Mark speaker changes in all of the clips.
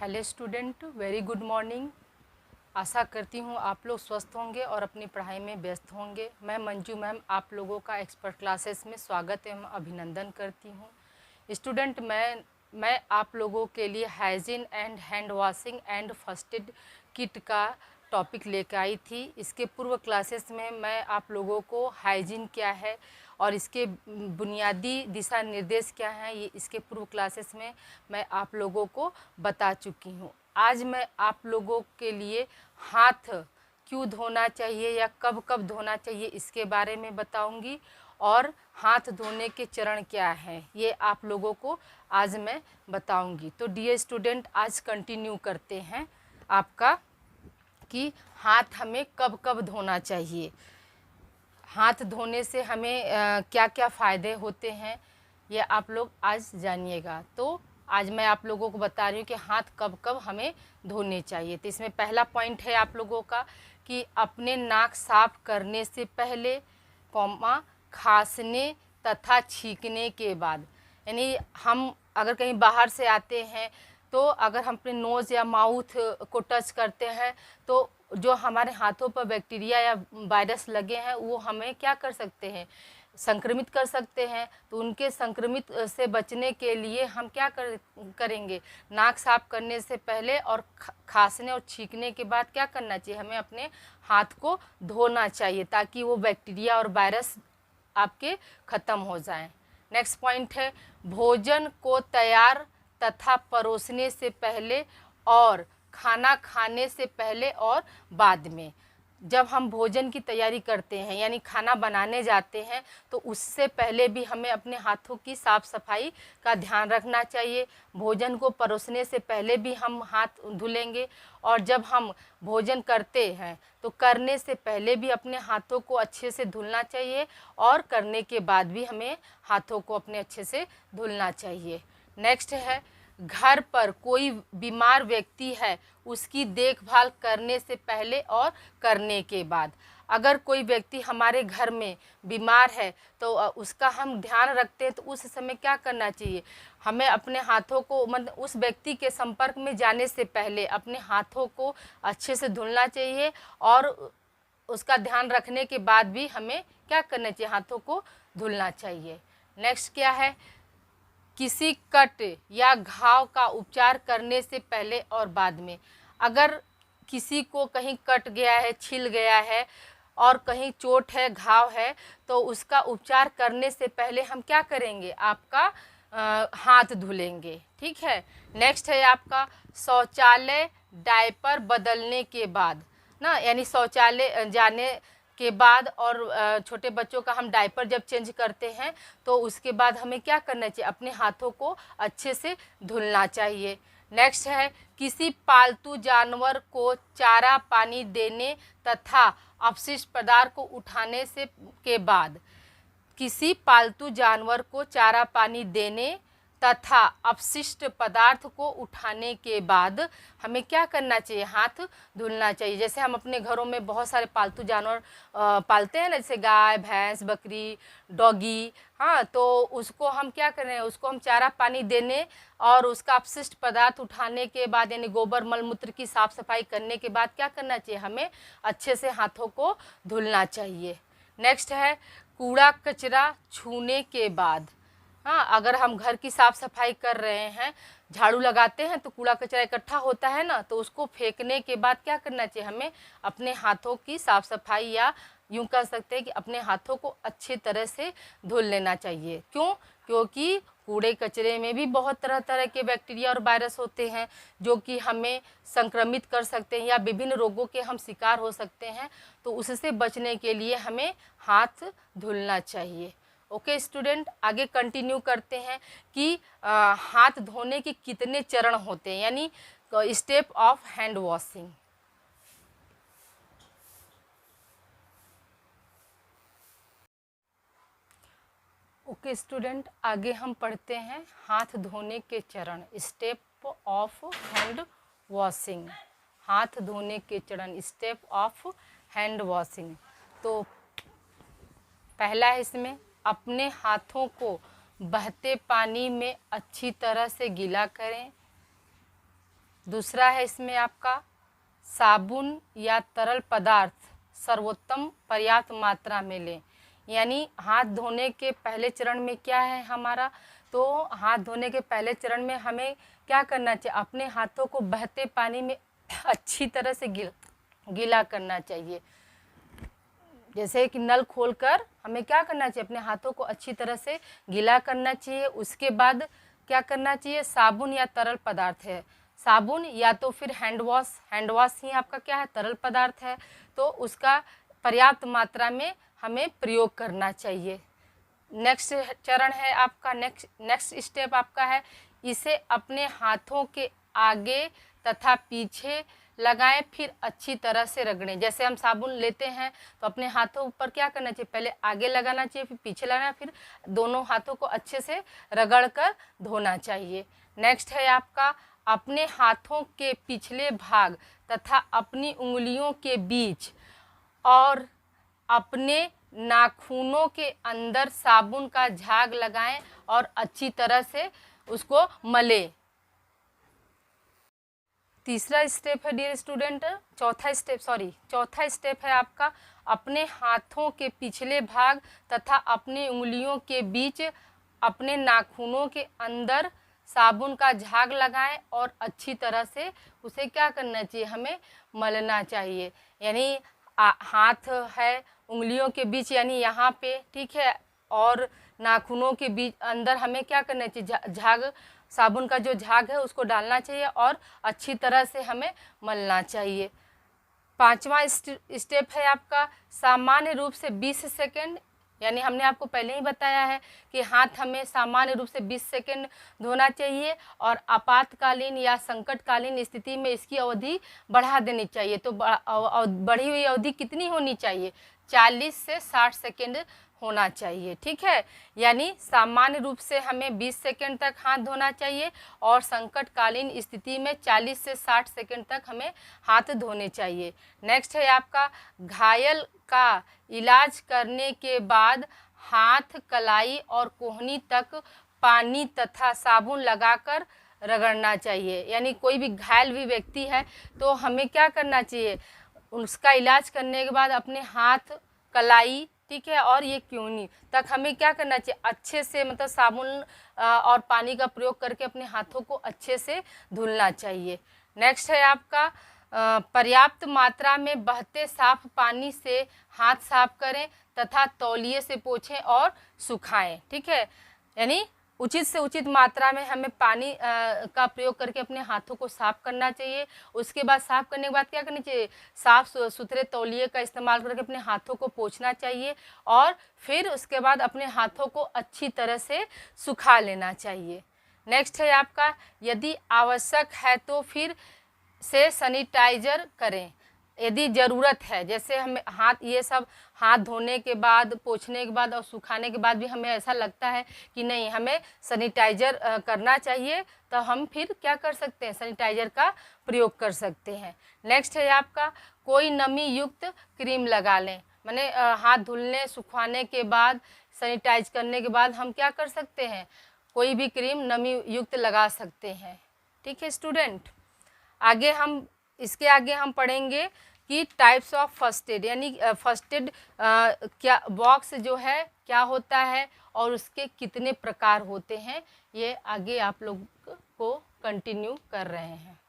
Speaker 1: Hello student, very good morning. आशा करती हूँ आप लोग स्वस्थ होंगे और अपनी पढ़ाई में व्यस्त होंगे। मैं मंजू मैम आप लोगों का एक्सपर्ट क्लासेस में स्वागत एवं अभिनंदन करती हूँ। स्टूडेंट, मैं आप लोगों के लिए hygiene and hand washing and first aid kit का टॉपिक लेकर आई थी। इसके पूर्व क्लासेस में मैं आप लोगों को हाइजीन क्या है और इसके बुनियादी दिशा निर्देश क्या हैं, ये इसके पूर्व क्लासेस में मैं आप लोगों को बता चुकी हूँ। आज मैं आप लोगों के लिए हाथ क्यों धोना चाहिए या कब कब धोना चाहिए इसके बारे में बताऊंगी और हाथ धोने के चरण क्या हैं ये आप लोगों को आज मैं बताऊंगी। तो डियर स्टूडेंट, आज कंटिन्यू करते हैं आपका कि हाथ हमें कब कब धोना चाहिए, हाथ धोने से हमें क्या क्या फ़ायदे होते हैं ये आप लोग आज जानिएगा। तो आज मैं आप लोगों को बता रही हूँ कि हाथ कब कब हमें धोने चाहिए। तो इसमें पहला पॉइंट है आप लोगों का कि अपने नाक साफ करने से पहले, खांसने तथा छींकने के बाद। यानी हम अगर कहीं बाहर से आते हैं तो अगर हम अपने नोज़ या माउथ को टच करते हैं तो जो हमारे हाथों पर बैक्टीरिया या वायरस लगे हैं वो हमें क्या कर सकते हैं, संक्रमित कर सकते हैं। तो उनके संक्रमित से बचने के लिए हम क्या करेंगे, नाक साफ करने से पहले और खांसने और छींकने के बाद क्या करना चाहिए, हमें अपने हाथ को धोना चाहिए ताकि वो बैक्टीरिया और वायरस आपके ख़त्म हो जाएं। नेक्स्ट पॉइंट है भोजन को तैयार तथा परोसने से पहले और खाना खाने से पहले और बाद में। जब हम भोजन की तैयारी करते हैं यानी खाना बनाने जाते हैं तो उससे पहले भी हमें अपने हाथों की साफ़ सफाई का ध्यान रखना चाहिए। भोजन को परोसने से पहले भी हम हाथ धुलेंगे और जब हम भोजन करते हैं तो करने से पहले भी अपने हाथों को अच्छे से धुलना चाहिए और करने के बाद भी हमें हाथों को अपने अच्छे से धुलना चाहिए। नेक्स्ट है घर पर कोई बीमार व्यक्ति है उसकी देखभाल करने से पहले और करने के बाद। अगर कोई व्यक्ति हमारे घर में बीमार है तो उसका हम ध्यान रखते हैं तो उस समय क्या करना चाहिए, हमें अपने हाथों को मतलब उस व्यक्ति के संपर्क में जाने से पहले अपने हाथों को अच्छे से धुलना चाहिए और उसका ध्यान रखने के बाद भी हमें क्या करना चाहिए, हाथों को धुलना चाहिए। नेक्स्ट क्या है, किसी कट या घाव का उपचार करने से पहले और बाद में। अगर किसी को कहीं कट गया है, छिल गया है और कहीं चोट है, घाव है, तो उसका उपचार करने से पहले हम क्या करेंगे, आपका हाथ धुलेंगे। ठीक है। नेक्स्ट है आपका शौचालय डायपर बदलने के बाद ना, यानी शौचालय जाने के बाद और छोटे बच्चों का हम डायपर जब चेंज करते हैं तो उसके बाद हमें क्या करना चाहिए, अपने हाथों को अच्छे से धुलना चाहिए। नेक्स्ट है किसी पालतू जानवर को चारा पानी देने तथा अपशिष्ट पदार्थ को उठाने से के बाद। किसी पालतू जानवर को चारा पानी देने तथा अपशिष्ट पदार्थ को उठाने के बाद हमें क्या करना चाहिए, हाथ धुलना चाहिए। जैसे हम अपने घरों में बहुत सारे पालतू जानवर पालते हैं ना, जैसे गाय, भैंस, बकरी, डॉगी, हाँ, तो उसको हम क्या कर रहे हैं, उसको हम चारा पानी देने और उसका अपशिष्ट पदार्थ उठाने के बाद यानी गोबर मल मूत्र की साफ़ सफाई करने के बाद क्या करना चाहिए, हमें अच्छे से हाथों को धुलना चाहिए। नेक्स्ट है कूड़ा कचरा छूने के बाद। हाँ, अगर हम घर की साफ़ सफाई कर रहे हैं, झाड़ू लगाते हैं तो कूड़ा कचरा इकट्ठा होता है ना, तो उसको फेंकने के बाद क्या करना चाहिए, हमें अपने हाथों की साफ़ सफाई या यूँ कह सकते हैं कि अपने हाथों को अच्छी तरह से धुल लेना चाहिए। क्यों? क्योंकि कूड़े कचरे में भी बहुत तरह तरह के बैक्टीरिया और वायरस होते हैं जो कि हमें संक्रमित कर सकते हैं या विभिन्न रोगों के हम शिकार हो सकते हैं। तो उससे बचने के लिए हमें हाथ धुलना चाहिए। ओके स्टूडेंट, आगे कंटिन्यू करते हैं कि हाथ धोने के कितने चरण होते हैं, यानी step of hand washing. Okay student, आगे हम पढ़ते हैं हाथ धोने के चरण, स्टेप ऑफ हैंड वॉशिंग। हाथ धोने के चरण, स्टेप ऑफ हैंड वॉशिंग। तो पहला है इसमें अपने हाथों को बहते पानी में अच्छी तरह से गीला करें। दूसरा है इसमें आपका साबुन या तरल पदार्थ सर्वोत्तम पर्याप्त मात्रा में लें। यानी हाथ धोने के पहले चरण में क्या है हमारा, तो हाथ धोने के पहले चरण में हमें क्या करना चाहिए, अपने हाथों को बहते पानी में अच्छी तरह से गीला करना चाहिए। जैसे कि नल खोलकर हमें क्या करना चाहिए, अपने हाथों को अच्छी तरह से गीला करना चाहिए। उसके बाद क्या करना चाहिए, साबुन या तरल पदार्थ है, साबुन या तो फिर हैंड वॉश ही आपका क्या है, तरल पदार्थ है, तो उसका पर्याप्त मात्रा में हमें प्रयोग करना चाहिए। नेक्स्ट चरण है आपका, नेक्स्ट स्टेप आपका है, इसे अपने हाथों के आगे तथा पीछे लगाएं, फिर अच्छी तरह से रगड़ें। जैसे हम साबुन लेते हैं तो अपने हाथों पर क्या करना चाहिए, पहले आगे लगाना चाहिए, फिर पीछे लगाना, फिर दोनों हाथों को अच्छे से रगड़ कर धोना चाहिए। नेक्स्ट है आपका, अपने हाथों के पिछले भाग तथा अपनी उंगलियों के बीच और अपने नाखूनों के अंदर साबुन का झाग लगाएं और अच्छी तरह से उसको मलें। तीसरा स्टेप है डियर स्टूडेंट, चौथा स्टेप है आपका, अपने हाथों के पिछले भाग तथा अपनी उंगलियों के बीच अपने नाखूनों के अंदर साबुन का झाग लगाएं और अच्छी तरह से उसे क्या करना चाहिए, हमें मलना चाहिए। यानी हाथ है उंगलियों के बीच यानी यहाँ पे, ठीक है, और नाखूनों के बीच अंदर हमें क्या करना चाहिए, झाग, साबुन का जो झाग है उसको डालना चाहिए और अच्छी तरह से हमें मलना चाहिए। पांचवा स्टेप है आपका, सामान्य रूप से 20 सेकंड, यानी हमने आपको पहले ही बताया है कि हाथ हमें सामान्य रूप से 20 सेकंड धोना चाहिए और आपातकालीन या संकटकालीन स्थिति में इसकी अवधि बढ़ा देनी चाहिए। तो बढ़ी हुई अवधि कितनी होनी चाहिए, 40 से 60 सेकंड होना चाहिए, ठीक है। यानी सामान्य रूप से हमें 20 सेकंड तक हाथ धोना चाहिए और संकटकालीन स्थिति में 40 से 60 सेकंड तक हमें हाथ धोने चाहिए। नेक्स्ट है आपका, घायल का इलाज करने के बाद हाथ, कलाई और कोहनी तक पानी तथा साबुन लगाकर रगड़ना चाहिए। यानी कोई भी घायल भी व्यक्ति है तो हमें क्या करना चाहिए, उसका इलाज करने के बाद अपने हाथ, कलाई, ठीक है, और ये कोहनी तक हमें क्या करना चाहिए, अच्छे से मतलब साबुन और पानी का प्रयोग करके अपने हाथों को अच्छे से धुलना चाहिए। नेक्स्ट है आपका, पर्याप्त मात्रा में बहते साफ पानी से हाथ साफ करें तथा तौलिए से पोंछें और सुखाएं, ठीक है। यानी उचित से उचित मात्रा में हमें पानी का प्रयोग करके अपने हाथों को साफ करना चाहिए। उसके बाद साफ करने के बाद क्या करनी चाहिए, साफ सुथरे तौलिए का इस्तेमाल करके अपने हाथों को पोंछना चाहिए और फिर उसके बाद अपने हाथों को अच्छी तरह से सुखा लेना चाहिए। नेक्स्ट है आपका, यदि आवश्यक है तो फिर से सैनिटाइजर करें यदि ज़रूरत है। जैसे हमें हाथ, ये सब हाथ धोने के बाद, पोंछने के बाद और सुखाने के बाद भी हमें ऐसा लगता है कि नहीं हमें सैनिटाइजर करना चाहिए, तो हम फिर क्या कर सकते हैं, सैनिटाइजर का प्रयोग कर सकते हैं। नेक्स्ट है आपका, कोई नमी युक्त क्रीम लगा लें। माने हाथ धुलने सुखाने के बाद, सैनिटाइज करने के बाद हम क्या कर सकते हैं, कोई भी क्रीम नमी युक्त लगा सकते हैं, ठीक है स्टूडेंट। आगे हम इसके आगे हम पढ़ेंगे कि टाइप्स ऑफ फर्स्ट एड, यानी फर्स्ट एड क्या बॉक्स जो है क्या होता है और उसके कितने प्रकार होते हैं, ये आगे आप लोग को कंटिन्यू कर रहे हैं।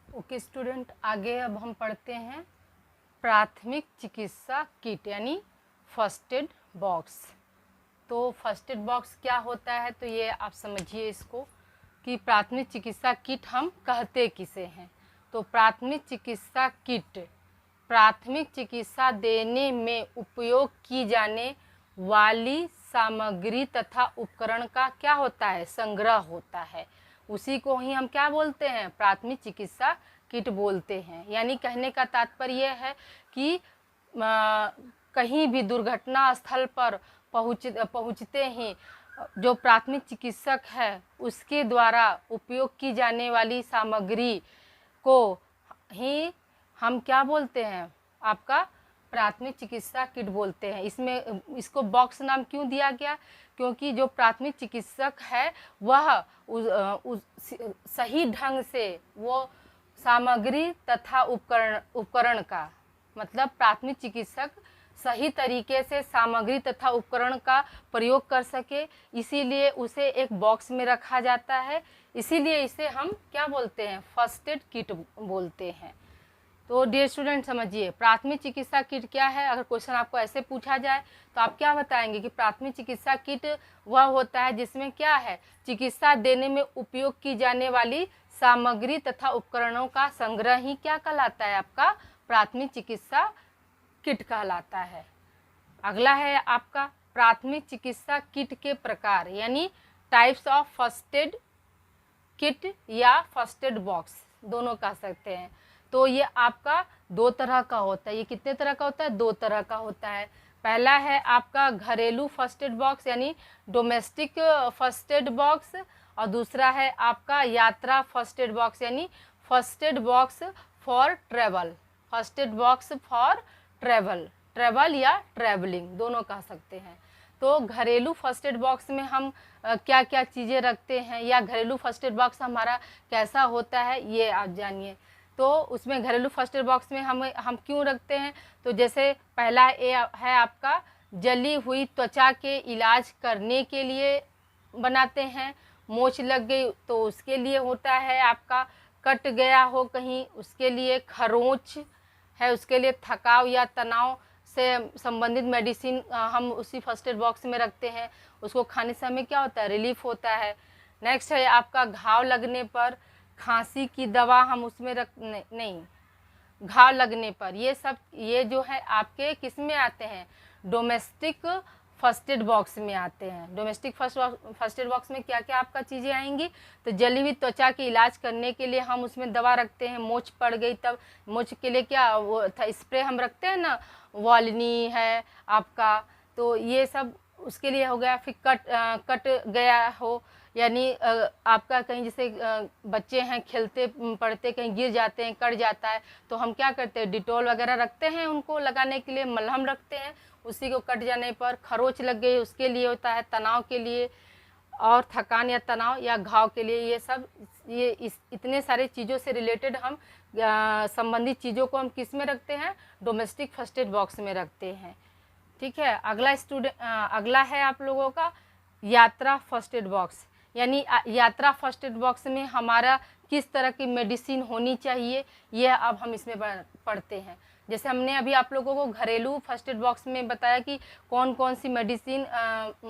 Speaker 1: ओके स्टूडेंट, आगे अब हम पढ़ते हैं प्राथमिक चिकित्सा किट यानी फर्स्ट एड बॉक्स। तो फर्स्ट एड बॉक्स क्या होता है, तो ये आप समझिए इसको कि प्राथमिक चिकित्सा किट हम कहते किसे हैं। तो प्राथमिक चिकित्सा किट प्राथमिक चिकित्सा देने में उपयोग की जाने वाली सामग्री तथा उपकरण का क्या होता है, संग्रह होता है। उसी को ही हम क्या बोलते हैं, प्राथमिक चिकित्सा किट बोलते हैं। यानी कहने का तात्पर्य है कि कहीं भी दुर्घटना स्थल पर पहुँचते ही जो प्राथमिक चिकित्सक है उसके द्वारा उपयोग की जाने वाली सामग्री को ही हम क्या बोलते हैं, आपका प्राथमिक चिकित्सा किट बोलते हैं। इसमें इसको बॉक्स नाम क्यों दिया गया? क्योंकि जो प्राथमिक चिकित्सक है वह सही ढंग से वो सामग्री तथा उपकरण का, मतलब प्राथमिक चिकित्सक सही तरीके से सामग्री तथा उपकरण का प्रयोग कर सके, इसीलिए उसे एक बॉक्स में रखा जाता है। इसीलिए इसे हम क्या बोलते हैं? फर्स्ट एड किट बोलते हैं। तो डियर स्टूडेंट समझिए, प्राथमिक चिकित्सा किट क्या है। अगर क्वेश्चन आपको ऐसे पूछा जाए तो आप क्या बताएंगे कि प्राथमिक चिकित्सा किट वह होता है जिसमें क्या है? चिकित्सा देने में उपयोग की जाने वाली सामग्री तथा उपकरणों का संग्रह ही क्या कहलाता है? आपका प्राथमिक चिकित्सा किट कहलाता है। अगला है आपका प्राथमिक चिकित्सा किट के प्रकार, यानी types of first aid kit या फर्स्ट एड बॉक्स, दोनों कह सकते हैं। तो ये आपका दो तरह का होता है। ये कितने तरह का होता है? दो तरह का होता है। पहला है आपका घरेलू फर्स्ट एड बॉक्स यानी डोमेस्टिक फर्स्ट एड बॉक्स, और दूसरा है आपका यात्रा फर्स्ट एड बॉक्स यानी first aid box for travel. First aid box for travel या ट्रैवलिंग दोनों कह सकते हैं। तो घरेलू फर्स्ट एड बॉक्स में हम क्या क्या चीज़ें रखते हैं, या घरेलू फर्स्ट एड बॉक्स हमारा कैसा होता है, ये आप जानिए। तो उसमें घरेलू फर्स्ट एड बॉक्स में हम क्यों रखते हैं? तो जैसे पहला ये है आपका जली हुई त्वचा के इलाज करने के लिए बनाते हैं। मोच लग गई तो उसके लिए होता है आपका, कट गया हो कहीं उसके लिए, खरोंच है उसके लिए, थकाव या तनाव से संबंधित मेडिसिन हम उसी फर्स्ट एड बॉक्स में रखते हैं। उसको खाने से हमें क्या होता है? रिलीफ होता है। नेक्स्ट है आपका घाव लगने पर खांसी की दवा हम उसमें नहीं, घाव लगने पर, ये जो है आपके किस में आते हैं? डोमेस्टिक फर्स्ट एड बॉक्स में आते हैं। डोमेस्टिक फर्स्ट एड बॉक्स में क्या क्या आपका चीज़ें आएंगी? तो जली हुई त्वचा के इलाज करने के लिए हम उसमें दवा रखते हैं। मोच पड़ गई तब मोच के लिए क्या वो था, स्प्रे हम रखते हैं ना, वॉलनी है आपका, तो ये सब उसके लिए हो गया। फिर कट गया हो, यानी आपका कहीं जैसे बच्चे हैं खेलते पड़ते कहीं गिर जाते हैं, कट जाता है, तो हम क्या करते हैं? डिटॉल वगैरह रखते हैं उनको लगाने के लिए, मलहम रखते हैं उसी को कट जाने पर। खरोच लग गई उसके लिए होता है, तनाव के लिए, और थकान या तनाव या घाव के लिए। ये सब इतने सारे चीज़ों से रिलेटेड हम संबंधित चीज़ों को हम किस में रखते हैं? डोमेस्टिक फर्स्ट एड बॉक्स में रखते हैं। ठीक है। अगला है आप लोगों का यात्रा फर्स्ट एड बॉक्स, यानी यात्रा फर्स्ट एड बॉक्स में हमारा किस तरह की मेडिसिन होनी चाहिए, यह अब हम इसमें पढ़ते हैं। जैसे हमने अभी आप लोगों को घरेलू फर्स्ट एड बॉक्स में बताया कि कौन कौन सी मेडिसिन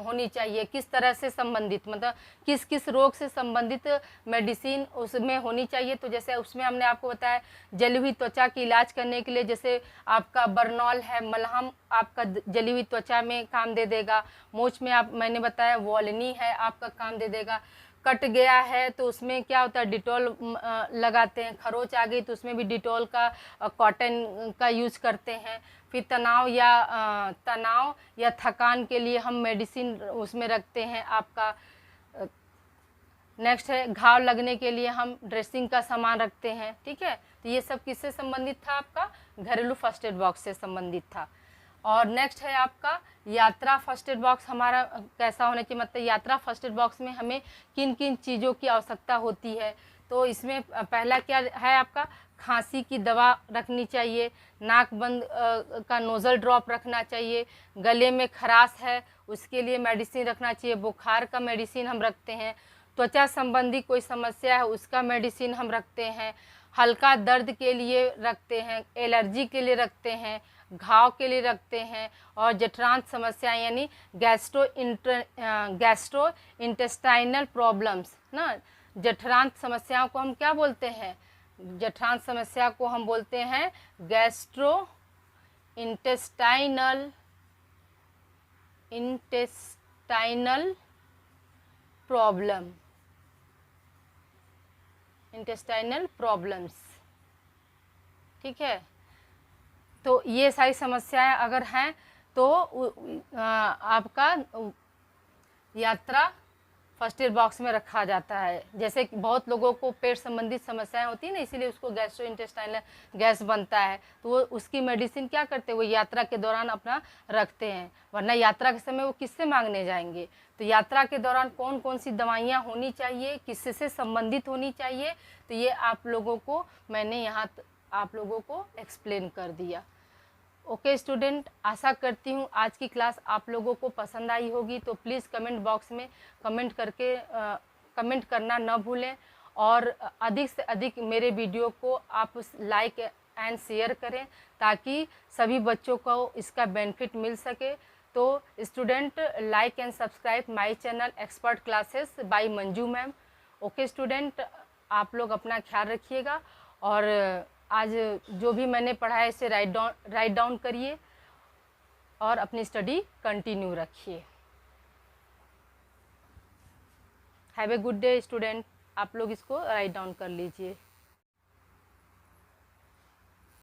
Speaker 1: होनी चाहिए, किस तरह से संबंधित, मतलब किस किस रोग से संबंधित मेडिसिन उसमें होनी चाहिए। तो जैसे उसमें हमने आपको बताया जली हुई त्वचा की इलाज करने के लिए जैसे आपका बर्नॉल है, मलहम आपका जली हुई त्वचा में काम दे देगा। मोच में मैंने बताया वॉलनी है आपका काम दे देगा। कट गया है तो उसमें क्या होता है? डिटॉल लगाते हैं। खरोच आ गई तो उसमें भी डिटॉल का कॉटन का यूज करते हैं। फिर तनाव या थकान के लिए हम मेडिसिन उसमें रखते हैं आपका। नेक्स्ट है घाव लगने के लिए हम ड्रेसिंग का सामान रखते हैं। ठीक है, तो ये सब किससे संबंधित था? आपका घरेलू फर्स्ट एड बॉक्स से संबंधित था। और नेक्स्ट है आपका यात्रा फर्स्ट एड बॉक्स हमारा कैसा होना चाहिए, मतलब यात्रा फर्स्ट एड बॉक्स में हमें किन किन चीज़ों की आवश्यकता होती है। तो इसमें पहला क्या है आपका? खांसी की दवा रखनी चाहिए, नाक बंद का नोज़ल ड्रॉप रखना चाहिए, गले में खराश है उसके लिए मेडिसिन रखना चाहिए, बुखार का मेडिसिन हम रखते हैं, त्वचा संबंधी कोई समस्या है उसका मेडिसिन हम रखते हैं, हल्का दर्द के लिए रखते हैं, एलर्जी के लिए रखते हैं, घाव के लिए रखते हैं, और जठरांत समस्याएं यानी गैस्ट्रो इंटेस्टाइनल प्रॉब्लम्स ना, जठरांत समस्याओं को हम क्या बोलते हैं? जठरांत समस्या को हम बोलते हैं गैस्ट्रो इंटेस्टाइनल प्रॉब्लम्स। ठीक है, तो ये सारी समस्याएं अगर हैं तो आपका यात्रा फर्स्ट एड बॉक्स में रखा जाता है। जैसे कि बहुत लोगों को पेट संबंधित समस्याएं होती है ना, इसीलिए उसको गैस्ट्रोइंटेस्टाइनल गैस बनता है, तो वो उसकी मेडिसिन क्या करते हैं, वो यात्रा के दौरान अपना रखते हैं, वरना यात्रा के समय वो किससे मांगने जाएंगे। तो यात्रा के दौरान कौन कौन सी दवाइयाँ होनी चाहिए, किससे संबंधित होनी चाहिए, तो ये आप लोगों को मैंने यहाँ आप लोगों को एक्सप्लेन कर दिया। ओके स्टूडेंट, आशा करती हूँ आज की क्लास आप लोगों को पसंद आई होगी। तो प्लीज़ कमेंट बॉक्स में कमेंट करके कमेंट करना न भूलें, और अधिक से अधिक मेरे वीडियो को आप लाइक एंड शेयर करें ताकि सभी बच्चों को इसका बेनिफिट मिल सके। तो student, like and subscribe my channel expert classes bye Manju ma'am. Okay student, आप लोग अपना ख्याल रखिएगा, और आज जो भी मैंने पढ़ा है इसे राइट डाउन करिए और अपनी स्टडी कंटिन्यू रखिए। Have a good day student. आप लोग इसको राइट डाउन कर लीजिए।